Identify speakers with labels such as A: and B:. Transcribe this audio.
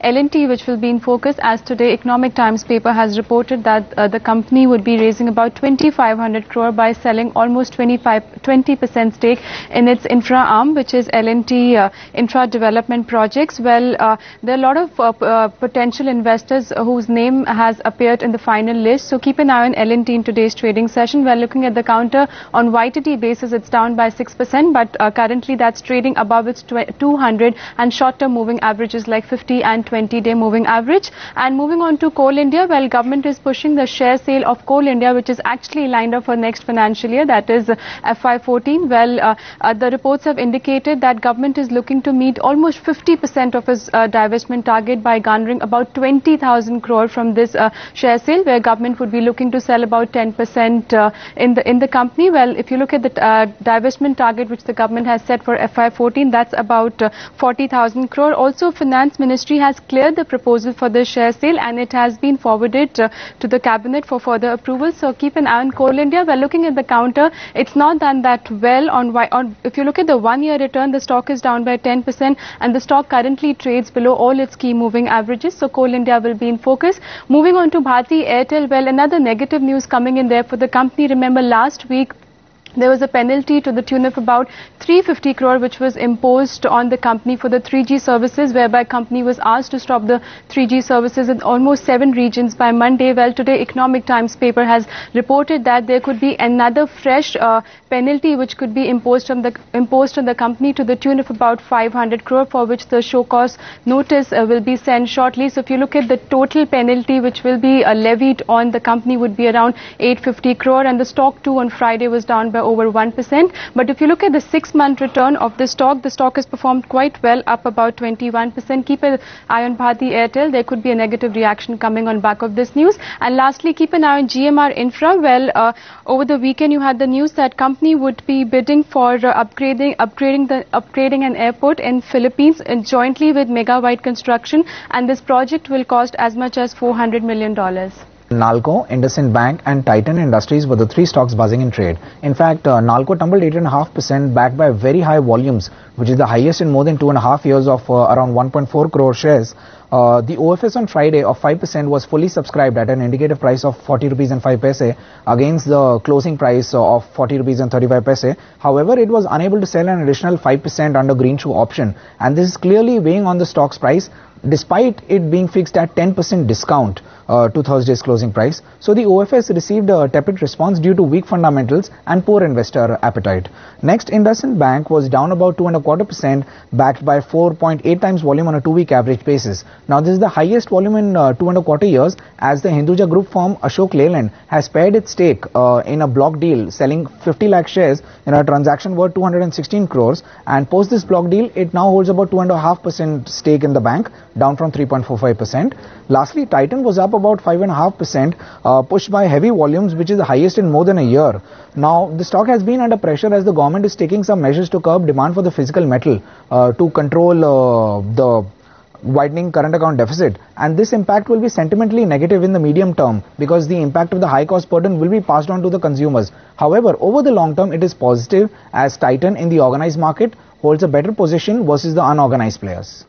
A: L&T, which will be in focus, as today Economic Times paper has reported that the company would be raising about 2,500 crore by selling almost 20% stake in its infra arm, which is L&T Infra Development Projects. Well, there are a lot of potential investors whose name has appeared in the final list. So keep an eye on L&T in today's trading session. We're looking at the counter on YTD basis. It's down by 6%, but currently that's trading above its 200 and short-term moving averages like 50 and 20-day moving average. And moving on to Coal India, well, government is pushing the share sale of Coal India, which is actually lined up for next financial year, that is FY14. Well, the reports have indicated that government is looking to meet almost 50% of its divestment target by garnering about 20,000 crore from this share sale, where government would be looking to sell about 10% in the company. Well, if you look at the divestment target which the government has set for FY14, that's about 40,000 crore. Also, Finance Ministry has cleared the proposal for the share sale and it has been forwarded to the cabinet for further approval. So keep an eye on Coal India. We're looking at the counter. It's not done that well on if you look at the 1-year return, the stock is down by 10% and the stock currently trades below all its key moving averages. So Coal India will be in focus. Moving on to Bharti Airtel, well, another negative news coming in there for the company. Remember, last week there was a penalty to the tune of about 350 crore which was imposed on the company for the 3G services, whereby company was asked to stop the 3G services in almost 7 regions by Monday. Well, today Economic Times paper has reported that there could be another fresh penalty which could be imposed on the company to the tune of about 500 crore, for which the show cause notice will be sent shortly. So if you look at the total penalty which will be levied on the company would be around 850 crore, and the stock too on Friday was down by over 1%. But if you look at the 6-month return of the stock has performed quite well, up about 21%. Keep an eye on Bharti Airtel. There could be a negative reaction coming on back of this news. And lastly, keep an eye on GMR Infra. Well, over the weekend you had the news that company would be bidding for upgrading an airport in Philippines jointly with Mega White Construction, and this project will cost as much as $400 million.
B: Nalco, IndusInd Bank and Titan Industries were the 3 stocks buzzing in trade. In fact, Nalco tumbled 8.5% backed by very high volumes, which is the highest in more than 2.5 years of around 1.4 crore shares. The OFS on Friday of 5% was fully subscribed at an indicative price of 40 rupees and 5 paise against the closing price of 40 rupees and 35 paise. However, it was unable to sell an additional 5% under green shoe option, and this is clearly weighing on the stock's price despite it being fixed at 10% discount to Thursday's closing price. So the OFS received a tepid response due to weak fundamentals and poor investor appetite. Next, IndusInd Bank was down about 2.25%, backed by 4.8 times volume on a 2-week average basis. Now this is the highest volume in 2.25 years, as the Hinduja Group firm Ashok Leyland has pared its stake in a block deal, selling 50 lakh shares in a transaction worth 216 crores, and post this block deal it now holds about 2.5% stake in the bank, down from 3.45%. Lastly, Titan was up about 5.5%, pushed by heavy volumes, which is the highest in more than a year. Now, the stock has been under pressure as the government is taking some measures to curb demand for the physical metal to control the widening current account deficit, and this impact will be sentimentally negative in the medium term because the impact of the high cost burden will be passed on to the consumers. However, over the long term it is positive, as Titan in the organized market holds a better position versus the unorganized players.